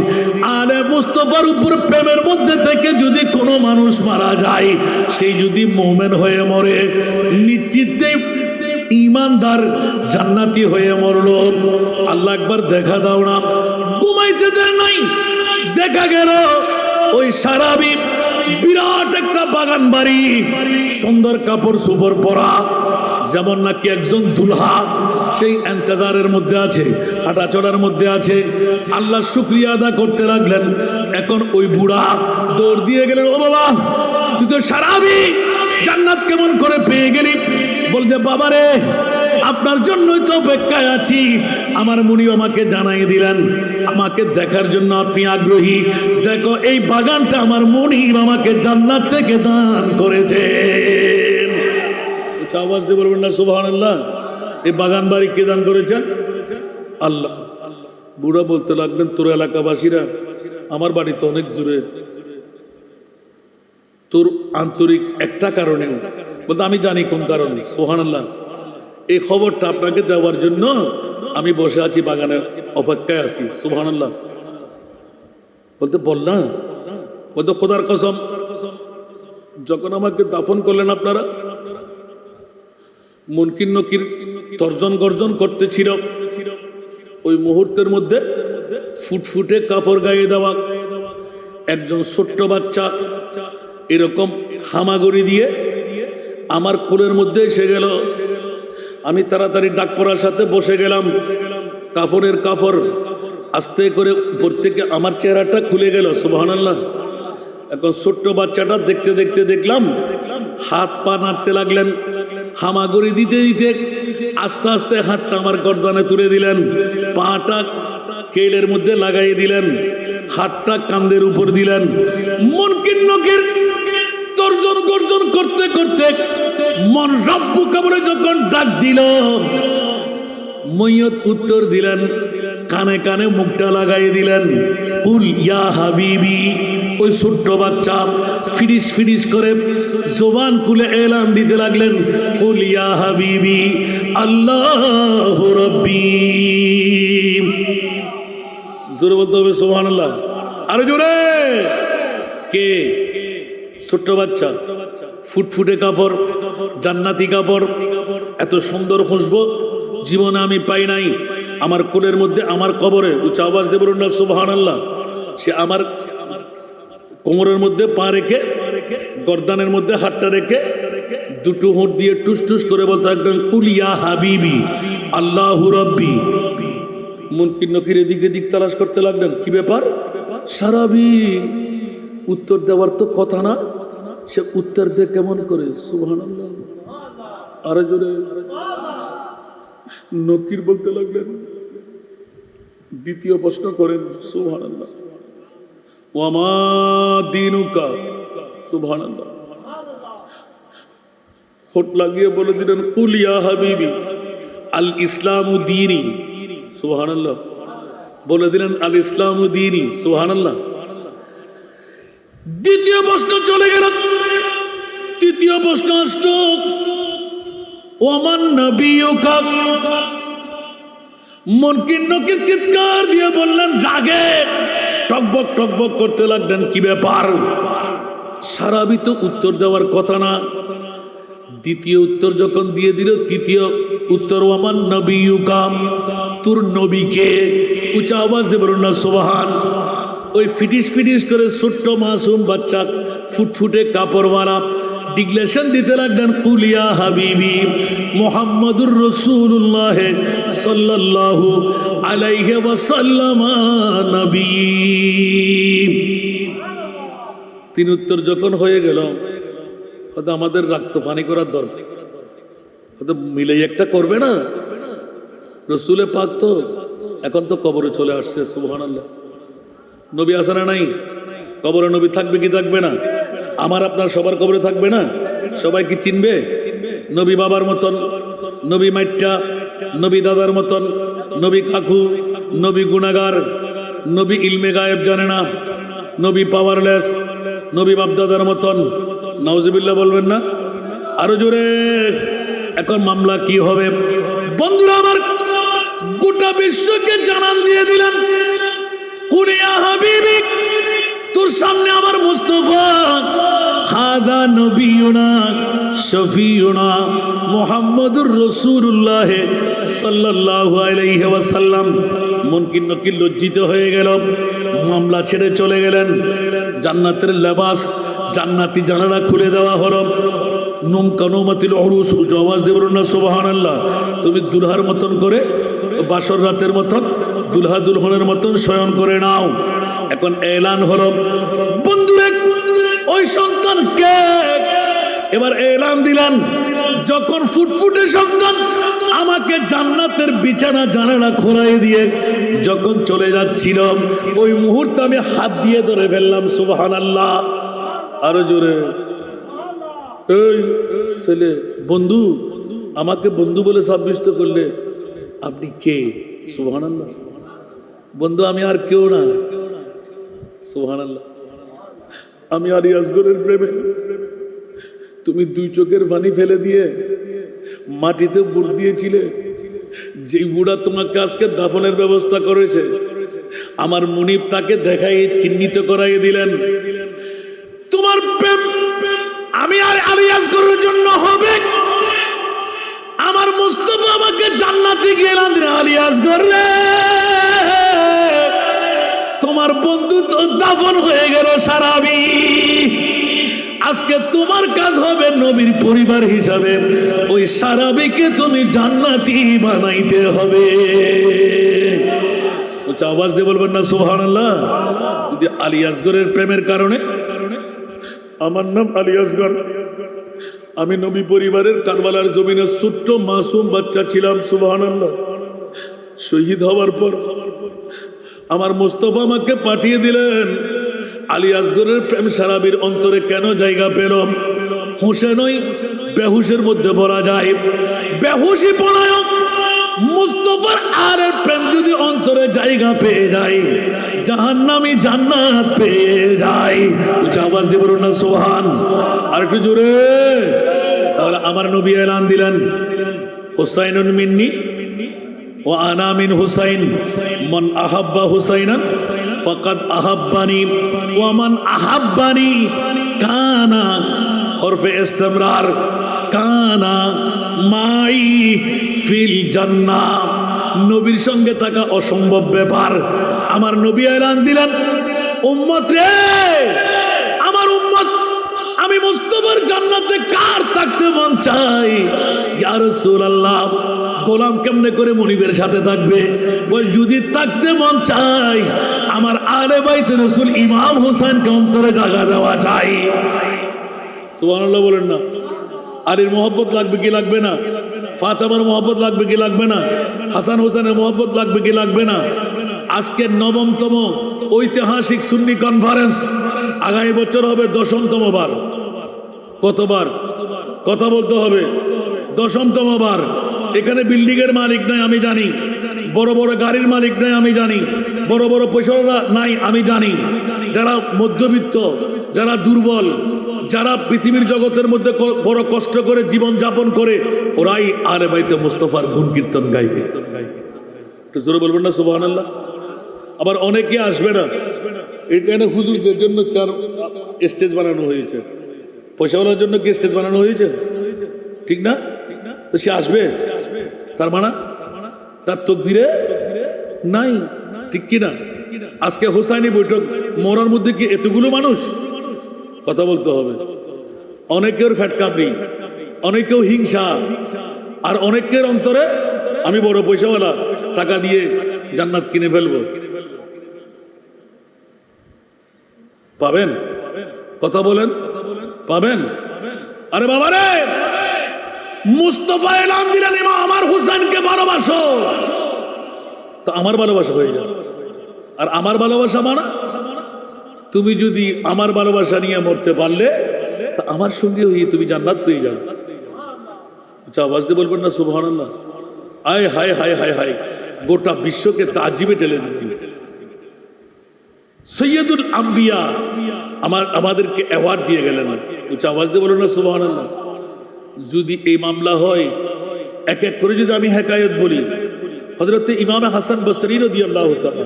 আলে মুস্তাফার উপর প্রেমের মধ্যে থেকে যদি কোনো মানুষ মারা যায়, সেই যদি মুমিন হয়ে মরে, নিশ্চিত ঈমানদার জান্নাতি হয়ে মরলো। আল্লাহ একবার দেখা দাও না, ঘুমাইতে দেন নাই। দেখা গেল ওই সারাবি বিরাট একটা বাগান বাড়ি, সুন্দর কাপড় সুপর পরা, যেমন নাকি একজন দুলহা সেই ইন্তজারের মধ্যে আছে, হাঁটা চলার মধ্যে আছে। আল্লাহ শুকরিয়া আদা করতে লাগলেন। এখন ওই বুড়া দৌড় দিয়ে গেলেন, ও বাবা, তুই তো সারাবি, জান্নাত কেমন করে পেয়ে গেলি? বলছে বাবারে, আপনার জন্যই তো অপেক্ষায় আছি। আমার মুনি আমাকে জানাই দিলেন, আমাকে দেখার জন্য আপনি আগ্রহী। দেখো এই বাগানটা আমার মুনি আমাকে জান্নাত থেকে দান করেছে। আওয়াজ দিয়ে বলবেন না সুবহানাল্লাহ। এই বাগান বাড়ি কে দান করেছেন? আল্লাহ। বুড়া বলতে লাগলেন, তোর এলাকাবাসীরা, আমার বাড়ি তো অনেক দূরে, তোর আন্তরিক একটা কারণে, বলতে আমি জানি কোন কারণে। সুবহানাল্লাহ। এই খবরটা আপনাকে দেওয়ার জন্য আমি বসে আছি, বাগানে অপেক্ষায় আছি। সুবহানাল্লাহ। বলতে বললা, বলতে খোদার কসম, যখন আমাকে দাফন করলেন আপনারা, মুনকির নকির তর্জন গর্জন করতেছিল, ওই মুহূর্তের মধ্যে ফুটফুটে কাপড় গায়ে দেওয়া একজন ছোট্ট বাচ্চা এরকম হামাগুড়ি দিয়ে আমার কোলের মধ্যে এসে গেল। আমি তাড়াতাড়ি ডাক পড়ার সাথে বসে গেলাম। কাপড়ের কাপড় আস্তে করে উপর থেকে আমার চেহারাটা খুলে গেল। সুবহানাল্লাহ। এখন ছোট্ট বাচ্চাটা দেখতে দেখতে দেখলাম হাত পা নাড়তে লাগলেন, হামাগুড়ি দিতে দিতে আস্তে আস্তে হাতটা আমার গর্দানে তুলে দিলেন, পাটা কেলের মধ্যে লাগাই দিলেন, হাতটা কান্দের উপর দিলেন। মুনকির নকির তর্জন গর্জন করতে করতে মন রব্বুকা বলে যখন ডাক দিল, মইয়ত উত্তর দিলেন, কানে কানে মুখটা লাগাই দিলেন, কুল ইয়া হাবিবি, ও ওই ছোট্ট বাচ্চা ফিরিস ফিরিস করে জবান খুলে এলান দিতে লাগলেন, কুল ইয়া হাবিবি আল্লাহু রাব্বি। জোরে বলতে হবে সুবহানাল্লাহ, আরো জোরে। কে? ছোট্ট বাচ্চা, ফুটফুটে কাপড়, জান্নাতি কাপড়, এত সুন্দর খুশবু জীবনে আমি পাই নাই। আমার কোলের মধ্যে, আমার কবরে, উচ্চ আওয়াজ দিয়ে বলুন না সুবহানাল্লাহ। সে আমার কোমরের মধ্যে পা রেখে, গর্দানের মধ্যে হাতটা রেখে, দুটো হোঁট দিয়ে টুস টুস করে বলতে একদম কুল ইয়া হাবিবি আল্লাহু রাব্বি। মুনকির নকির এদিকে দিক তালাশ করতে লাগলেন, কি ব্যাপার? সারাবি উত্তর দেওয়ার তো কথা না, সে উত্তর দিয়ে কেমন করে? সুবহানাল্লাহ, আরো জোরে। নকির বলতে লাগলেন, দ্বিতীয় প্রশ্ন করেন, সুবহানাল্লাহ, ওয়ামা দীনুকা, সুবহানাল্লাহ। হোট লাগিয়ে বলে দিলেন, কুল ইয়া হাবিবি আল ইসলামু দীনি, সুবহানাল্লাহ। বলে দিলেন আল ইসলামু দীনি, সুবহানাল্লাহ। দ্বিতীয় প্রশ্ন চলে গেল, তৃতীয় প্রশ্ন আসলো, ওমান নবিয়ুকা। মুনকির নকির চিৎকার দিয়ে বললেন, রাগে টকবক টকবক করতে লাগলেন, কি ব্যাপার? সারাবি তো উত্তর দেওয়ার কথা না। দ্বিতীয় উত্তর যখন দিয়ে দিল, তৃতীয় উত্তর, ওমান নবিয়ুকা, তোর নবীকে। উচ্চ আওয়াজ দিয়ে বলুন না সুবহান। ওই ফিটিস ফিটিস করে ছোট্ট মাসুম বাচ্চা, ফুটফুটে কাপড়ওয়ালা ডিক্লেশন দিতে লাগলেন, কুল ইয়া হাবিবি মুহাম্মাদুর রাসূলুল্লাহ সাল্লাল্লাহু আলাইহি ওয়াসাল্লাম নবী। তিন উত্তর যখন হয়ে গেল, হয়তো আমাদের রক্ত পানি করার দরকার, হয়তো মিলে একটা করবে না। রসুলে পাক তো এখন তো কবরে চলে আসছে, সুবহানাল্লাহ। নবী আছে না নাই? কবরে নবী থাকবে কি থাকবে না? আমার আপনার সবার কবরে থাকবে না? সবাই কি চিনবে? নবী বাবার মতন, নবী মাইট্টা, নবী দাদার মতন, নবী কাকু, নবী গুনাহগার, নবী ইলমে গায়েব জানে না, নবী পাওয়ারলেস, নবী বাপদাদার মতন। নাউজুবিল্লাহ বলবেন না? আরো জোরে। এখন মামলা কি হবে? বন্ধুরা আমার, গোটা বিশ্বকে জানান দিয়ে দিলেন, কুল ইয়া হাবিবি, তোর সামনে আমার মুস্তাফা, হাদা নবিয়ুনা শফিউনা মুহাম্মাদুর রাসূলুল্লাহ সাল্লাল্লাহু আলাইহি ওয়াসাল্লাম। মুনকির নকির লজ্জিত হয়ে গেল, মামলা ছেড়ে চলে গেলেন। জান্নাতের লেবাস, জান্নাতি জানালা খুলে দেওয়া হলো। নুম কানুমাতিল উরুস, উচ্চ আওয়াজ দিয়ে বলুন না সুবহানাল্লাহ। তুমি দুলহার মতন করে, বাসর রাতের মতন, দুলহা দুলহনের মতন শয়ন করে নাও। এখন এলান হলো, বন্ধুরে ওই সন্তানকে এবার এলান দিলেন, যখন ফুটফুটে সন্তান আমাকে জান্নাতের বিছানা জানালা খোলাই দিয়ে যখন চলে যাচ্ছিল, ওই মুহূর্তে আমি হাত দিয়ে ধরে ফেললাম, সুবহানাল্লাহ। আরো জোরে। এই ছেলে, বন্ধু, আমাকে বন্ধু বলে সাব্যস্ত করলে, আপনি কে? সুবহানাল্লাহ। বন্ধু আমি আর কেউ না, সুবহানাল্লাহ। আমি আলী আসগরের প্রেমে তুমি দুই চোখের পানি ফেলে দিয়ে মাটিতে বুড় দিয়েছিলে, যেই বুড়া তোমাকে আজকে দাফনের ব্যবস্থা করেছে, আমার মুনিব তাকে দেখাই চিহ্নিত করাই দিলেন। তোমার প্রেম আমি আর আলী আসগরের জন্য হবে। আমার মুস্তাফা আমাকে জান্নাতে গেলাম, আলী আসগর রে, তোমার বন্ধু তো দাফন হয়ে গেল সারাবি। আজকে তোমার কাজ হবে নবীর পরিবার হিসাবে ওই সারাবিকে তুমি জান্নাতি বানাইতে হবে। আওয়াজ দিয়ে বলবেন না সুবহানাল্লাহ। যদি আলী আসগরের প্রেমের কারণে, আমার নাম আলী আসগর, আমি নবী পরিবারের কারবালার জমিনে ছোট্ট মাসুম বাচ্চা ছিলাম, সুবহানাল্লাহ। শহীদ হওয়ার পর আমার মুস্তাফা আমাকে পাঠিয়ে দিলেন। আলী আসগরের প্রেম সারাবির অন্তরে কেন জায়গা পেল? হুঁশে নয়, বেহুশের মধ্যে বলা যায়। বেহুশি পড়ায় মুস্তাফার আর প্রেম যদি অন্তরে জায়গা পেয়ে যাই, জাহান্নামী জান্নাত পেয়ে যাই। উচ্চ আওয়াজ দিয়ে বলুন না সুবহান। আর একটু জোরে। তাহলে আমার নবী এলান দিলেন, হুসাইনুন মিন্নি ওয়া আনা মিন হুসাইন, মান আহাব্বা হুসাইনান ফাকাদ আহাব্বানি ওয়া মান আহাব্বানি কানা হরফে ইস্তিমরার কানা মাই ফিল জান্নাহ। নবীর সঙ্গে থাকা অসম্ভব ব্যাপার। আমার নবী এলান দিলেন, উম্মত রে, আমার উম্মত, আমি মুস্তাফার জান্নাতে কার থাকতে মন চাই? ইয়া রাসূলুল্লাহ, গোলাম কেমনে করে মনিবের সাথে থাকবে? বল যদি থাকতে মন চাই, আমার আলে বাইতে রাসূল ইমাম হোসেনকে অন্তরে জায়গা দেওয়া চাই। সুবহানাল্লাহ বলেন না। আলীর মোহব্বত লাগবে কি লাগবে না? ফাতেমার মোহব্বত লাগবে কি লাগবে না? হাসান হোসেনের মোহব্বত লাগবে কি লাগবে না? আজকে ৯তম ঐতিহাসিক সুন্নি কনফারেন্স, আগামী বছর হবে ১০তম বার। কতবার কথা বলতে হবে? ১০তম বার। এখানে বিল্ডিং এর মালিক নাই আমি জানি, বড় বড় গাড়ির মালিক নাই আমি জানি, বড় বড় পয়সাওয়ালা নাই আমি জানি। যারা মধ্যবিত্ত, যারা দুর্বল, যারা পৃথিবীর জগতের মধ্যে বড় কষ্ট করে জীবন যাপন করে, ওরাই আলে বাইতে মুস্তাফার গুণ কীর্তন গাইবে। একটু জোরে বলবেন না সুবহানাল্লাহ। আবার অনেকে আসবে না, এখানে হুজুরদের জন্য 4 স্টেজ বানানো হয়েছে, পয়সাওয়ালার জন্য কি স্টেজ বানানো হয়েছে? ঠিক না? তো সে আসবে, তার মানে তার তকদিরে নাই, ঠিক কিনা? আজকে হোসাইনি বৈঠক, মরার মধ্যে কি এতগুলো মানুষ? কথা বলতে হবে। অনেকের ফ্যাটকামড়ি, অনেকেও হিংসা, আর অনেকের অন্তরে আমি বড় পয়সাওয়ালা, টাকা দিয়ে জান্নাত কিনে ফেলবো। পাবেন? কথা বলেন, পাবেন? আরে বাবা রে, মুস্তাফা এলান দিলেন, ইমাম আমার হুসাইনকে ভালোবাসো, তো আমার ভালোবাসা হয়ে যাবে। আর আমার ভালোবাসা মানে, তুমি যদি আমার ভালোবাসা নিয়ে মরতে পারলে, তা আমার সঙ্গে হয়ে তুমি জান্নাত পেয়ে যাবে। আচ্ছা, আওয়াজ দিয়ে বলবেন না সুবহানাল্লাহ। আয় হায় হায় হায় হায়, গোটা বিশ্বকে তাজিবে ঠেলে দিচ্ছি। সৈয়দুল আম্বিয়া আমাদেরকে অ্যাওয়ার্ড দিয়ে গেলেন। উচ্চ আওয়াজ দিয়ে বলুন না সুবহানাল্লাহ। যদি এই মামলা হয়, এক এক করে যদি আমি হেকায়ত বলি, হযরত ইমাম হাসান বসরি রাদিয়াল্লাহু তাআলা,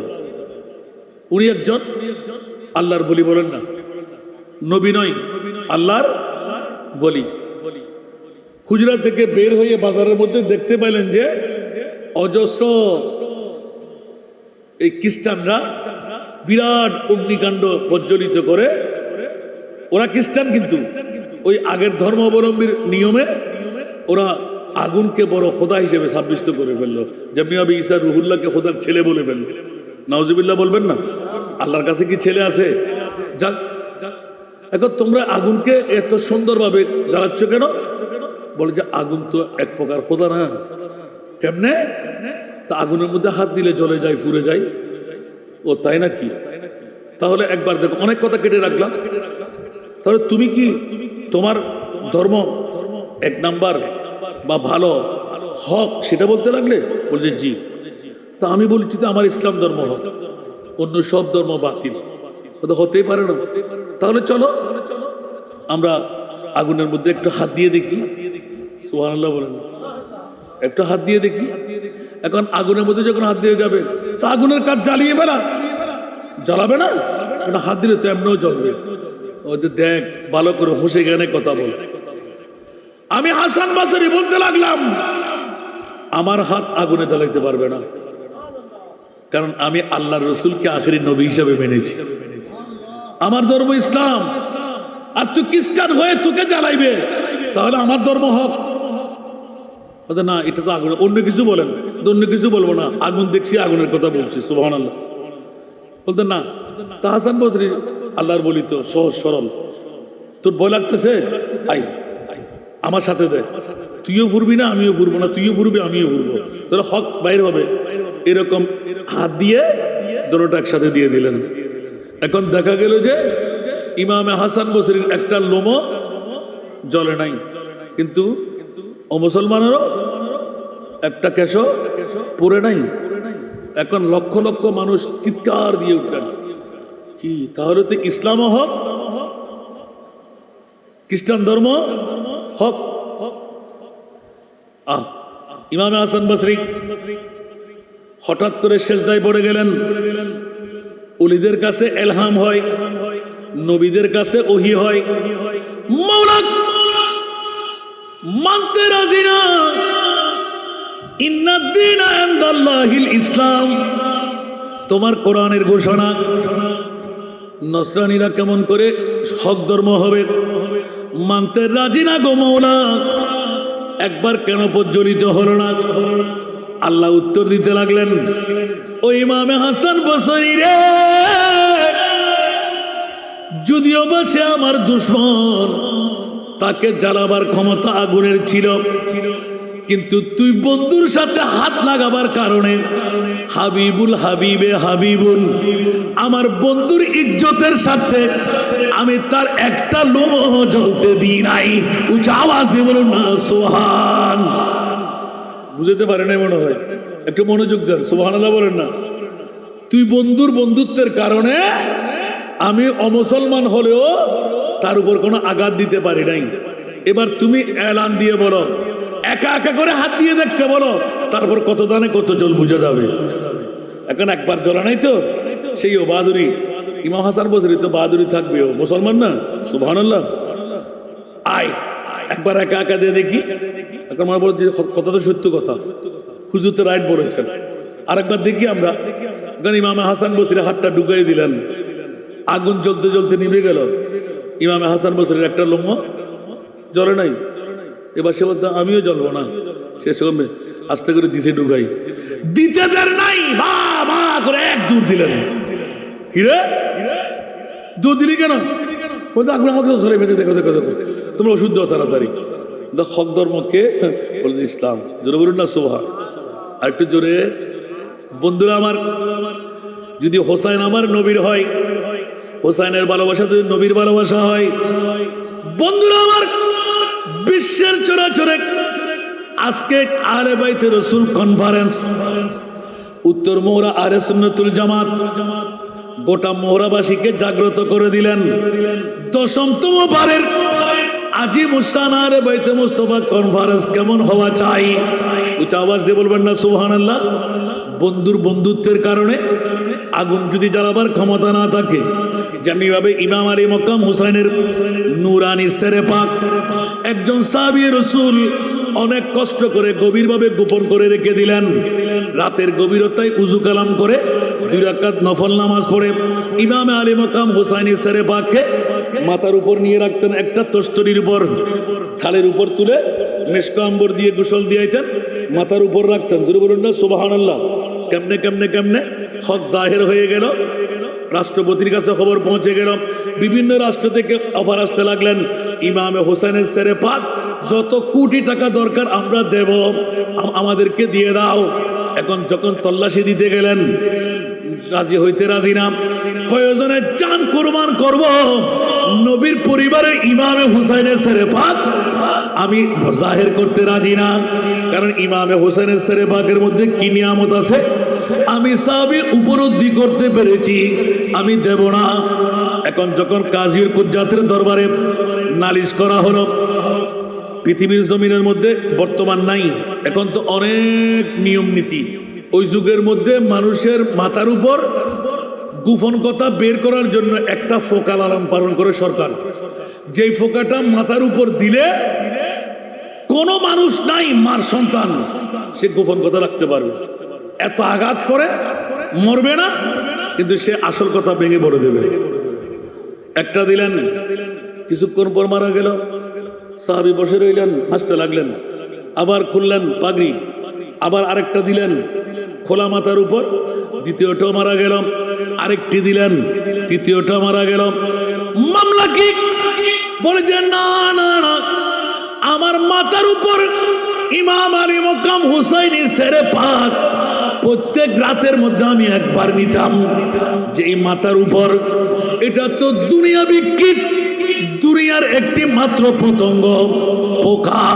উনি একজন আল্লাহর বলি, বলেন না, নবী নয়, আল্লাহর বলি। হুজরা থেকে বের হয়ে বাজারের মধ্যে দেখতে পেলেন যে অজস্র এই খ্রিস্টানরা বিরাট অগ্নিকাণ্ড প্রজ্বলিত করে। ওরা খ্রিস্টান, কিন্তু ওই আগের ধর্মাবলম্বীর নিয়মে ওরা আগুনকে বড় খোদা হিসেবে সাব্যস্ত করে ফেললো। যেমনি ভাবে ঈসা রুহুল্লাহকে খোদার ছেলে বলে ফেললো। নাউজুবিল্লাহ বলবেন না? আল্লাহর কাছে কি ছেলে আছে? যাক, এখন তোমরা আগুনকে এত সুন্দরভাবে জ্বালাচ্ছ কেন? বলে যে আগুন তো এক প্রকার খোদা না। কেমনে? তা আগুনের মধ্যে হাত দিলে জ্বলে যায়, ফুরে যায়। ও তাই নাকি? তাহলে একবার দেখো, অনেক কথা কেটে রাখলাম। তাহলে তুমি কি তোমার ধর্ম 1 নাম্বার বা ভালো হক সেটা বলতে লাগলে? বলছে জি। তা আমি বলছি তো আমার ইসলাম ধর্ম হক, অন্য সব ধর্ম বাতিল। হতেই পারে না। তাহলে চলো আমরা আগুনের মধ্যে একটু হাত দিয়ে দেখি। সুবহানাল্লাহ বলেন, একটু হাত দিয়ে দেখি। এখন আগুনের মধ্যে যখন হাত দিয়ে যাবে, তা আগুনের কাজ জ্বালিয়ে ফেলা, জ্বালাবে না? হাত দিলে তো এমনও জ্বলবে। ওদের দেখ, ভালো করে হুঁশে জ্ঞানে কথা বল। আমি হাসান বসরি বলতে লাগলাম, আমার হাত আগুনে জ্বালাইতে পারবে না, কারণ আমি আল্লাহর রাসূলকে আখেরি নবী হিসাবে মেনেছি। আমার ধর্ম ইসলাম, আর তুই খ্রিস্টান হয়ে তোকে জ্বালাইবে, তাহলে আমার ধর্ম হক না? এটা তো আগুন, অন্য কিছু বলেন। অন্য কিছু বলবো না, আগুন দেখছি, আগুনের কথা বলছি। সুবহানাল্লাহ বলতেন না? তা হাসান বসরি আল্লাহর বলি তো, সহজ সরল। তোর ভয় লাগতেছে, আই আমার সাথে দে, তুইও ফুরবি না আমিও ফুরবো না, তুইও ফুরবি আমিও ফুরবো, তোর হক বাইর হবে। এরকম হাত দিয়ে দোনোটা একসাথে দিয়ে দিলেন। এখন দেখা গেল যে ইমামে হাসান বসরির একটা লোমও জ্বলে নাই, কিন্তু ও মুসলমানেরও একটা কেশও পড়ে নাই। এখন লক্ষ লক্ষ মানুষ চিৎকার দিয়ে উঠলেন, কি তাহলে তো ইসলামও হক, খ্রিস্টান ধর্ম হক। ইমাম হাসান বসরি হঠাৎ করে সেজদায় পড়ে গেলেন। ওলিদের কাছে এলহাম হয়, নবীদের কাছে ওহী হয়। মাওলা মানতে রাজি না, ইন্নাদ-দীনা ইনদাল্লাহিল ইসলাম, তোমার কোরআনের ঘোষণা। নসরানীরা কেমন করে হক ধর্ম হবে, মানতে রাজি না গো মাওলা। একবার কেন প্রজ্বলিত হলো না? আল্লাহ উত্তর দিতে লাগলেন, ও ইমামে হাসান বসরি রে, যদিও বা সে আমার দুশমন, তাকে জ্বালাবার ক্ষমতা আগুনের ছিল, কিন্তু তুই বন্ধুর সাথে হাত লাগাবার কারণে হাবিবুল হাবিবে হাবিবুল, আমার বন্ধুর ইজ্জতের সাথে আমি তার একটা লোমও জ্বলতে দিই নাই। উচ্চ আওয়াজ দিয়ে বলুন না সুবহান। বুঝতে পারে না মনে হয়, একটু মনোযোগ দেন, সুবহানাল্লাহ বলেন না। তুই বন্ধুর বন্ধুত্বের কারণে আমি অমুসলমান হলেও তার উপর কোনো আঘাত দিতে পারি নাই। এবার তুমি এলান দিয়ে বলো, একা একা করে হাত দিয়ে দেখতে বলো, তারপর কত দানে কত চল বুঝা যাবে। এখন একবার জ্বলা নাই তো, সেই ও বাহাদুরি। ইমাম হাসান বসরি তো বাহাদুরি থাকবে, ও মুসলমান না, সুবহানাল্লাহ। আয় একবার একা একা দিয়ে দেখি। এখন আমার বলছে কথা তো সত্য কথা, হুজুর তো রাইট বলেছেন। আরেকবার দেখি আমরা। ইমাম হাসান বসরি হাতটা ঢুকাই দিলেন, আগুন জ্বলতে জ্বলতে নিভে গেল। ইমাম হাসান বসরির একটা লোম জ্বলে নাই। এবার সে বলতো আমিও জ্বলবো না, সে সময় আস্তে করে দিছে ঢুকাই দিতে দেন নাই, মা মা করে এক দূর দিলেন। কিরে দূর দিলি কেন? বলতো আগুন আমাকে সরে ফেসে, দেখো দেখো দেখো তোমরা ওষুধ দাও তাড়াতাড়ি। হক ধর্মকে বলে ইসলাম, জোরে বলুন না সুবহান। আর একটু জোরে। বন্ধুরা আমার, যদি হোসাইন আমার নবীর হয়, হোসাইনের ভালোবাসা যদি নবীর ভালোবাসা হয়, বন্ধুরা আমার, বিশ্বের চরাচরে আজকে আহলে বাইতে রাসূল কনফারেন্স, উত্তর মোহরা আহলে সুন্নাতুল জামাত গোটা মোহরাবাসীকে জাগ্রত করে দিলেন। 10তম বারের আজিমুসান আহলে বাইতে মুস্তাফা কনফারেন্স কেমন হওয়া চাই? উচ্চ আওয়াজ দিয়ে বলবেন না সুবহানাল্লাহ। বন্ধুর বন্ধুত্বের কারণে আগুন যদি জ্বালাবার ক্ষমতা না থাকে, যেমনিভাবে ইমাম আলী মক্কাম হুসাইনের নুরানি সেরে পাক একজন সাহাবী রাসূল অনেক কষ্ট করে গভীরভাবে গোপন করে রেখে দিলেন। রাতের গভীরতায় উযু কালাম করে 2 রাকাত নফল নামাজ পড়ে ইমাম আলী মক্কাম হুসাইনের সেরে পাককে মাথার উপর নিয়ে রাখতেন, একটা তস্তরির উপর, থালের উপর তুলে মেশক আম্বর দিয়ে গোসল দিয়াইতেন, মাথার উপর রাখতেন। জোরে বলুন না সুবহানাল্লাহ। কেমনে কেমনে কেমনে হক জাহের হয়ে গেল, রাষ্ট্রপতির কাছে খবর পৌঁছে গেল, বিভিন্ন রাষ্ট্র থেকে অফার আসতে লাগলেন, ইমামে হোসেনের সেরে পাক যত কোটি টাকা দরকার আমরা দেব, আমাদেরকে দিয়ে দাও। এখন যখন তল্লাশি দিতে গেলেন, রাজি হইতে রাজি না, প্রয়োজনে জান কুরবান করব, নবীর পরিবারের ইমামে হুসাইনের সেরে পাক আমি জাহের করতে রাজি না। কারণ ইমামে হুসাইনের সেরে পাকের মধ্যে কি নিয়ামত আছে আমি সাহাবী উপলব্ধি করতে পেরেছি, আমি দেব না। এখন যখন কাজীর কুজ্জাতের দরবারে নালিশ করা হলো, পৃথিবীর জমিনের মধ্যে বর্তমান নাই, এখন তো অনেক নিয়ম নীতি। ওই যুগের মধ্যে মানুষের মাথার উপর গোপন কথা বের করার জন্য একটা ফোকাল আলাম পালন করে সরকার। যেই ফোকাটা মাথার উপর দিলে কোনো মানুষ নাই, মার সন্তান, সে গোপন কথা রাখতে পারবে। এত আঘাত করে মরবে না, কিন্তু সে আসল কথা ভেঙে বলে দেবে। একটা দিলেন, কিছুক্ষণ পর মারা গেল, সাহাবী বসে রইলেন, হাসতে লাগলেন। আবার খুললেন পাগড়ি, আবার আরেকটা দিলেন খোলা মাথার উপর, দ্বিতীয়টাও মারা গেল, আরেকটি দিলেন, তৃতীয়টা মারা গেল। মামলা কি? বলে যে না না না, আমার মাথার উপর ইমাম আলী মক্কাম হুসাইনি সেরে পাক প্রত্যেক রাতের মধ্যে আমি একবার নিতাম। যে মাথার উপর, এটা তো দুনিয়া বিকৃত, দুনিয়ার একটি মাত্র পতঙ্গ, পোকা,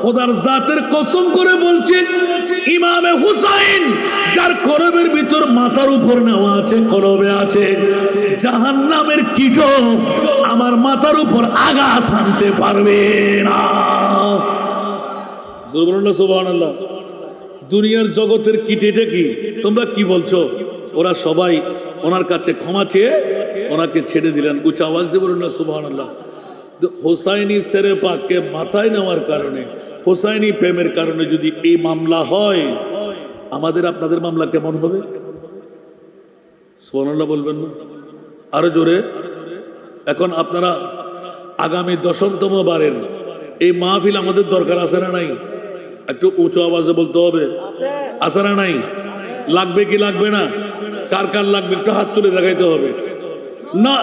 খোদার জাতের কসম করে বলছি, ইমামে হুসাইন যার কলবের ভিতর মাথার উপর নেওয়া আছে, কলবে আছে, জাহান্নামের কীট আমার মাথার উপর আঘাত আনতে পারবে না। জোরে বলুন না সুবহানাল্লাহ। দুনিয়ার জগতের কীট এটা কি? তোমরা কি বলছো? ওরা সবাই ওনার কাছে ক্ষমা চেয়ে ওনাকে ছেড়ে দিলেন। উচ্চ আওয়াজ দিয়ে বলুন না সুবহানাল্লাহ। হোসাইনি সেরে পাককে মাথায় নেওয়ার কারণে, হোসাইনি প্রেমের কারণে যদি এই মামলা হয়, আমাদের আপনাদের মামলা কেমন হবে? সুবহানাল্লাহ বলবেন না? আরো জোরে। এখন আপনারা আগামী 10তম বারের এই মাহফিল আমাদের দরকার আছে না নাই? একটু উঁচু আওয়াজে বলতে হবে, আছে না নাই? লাগবে কি লাগবে না? কার কার লাগবে একটু হাত তুলে দেখাইতে হবে না।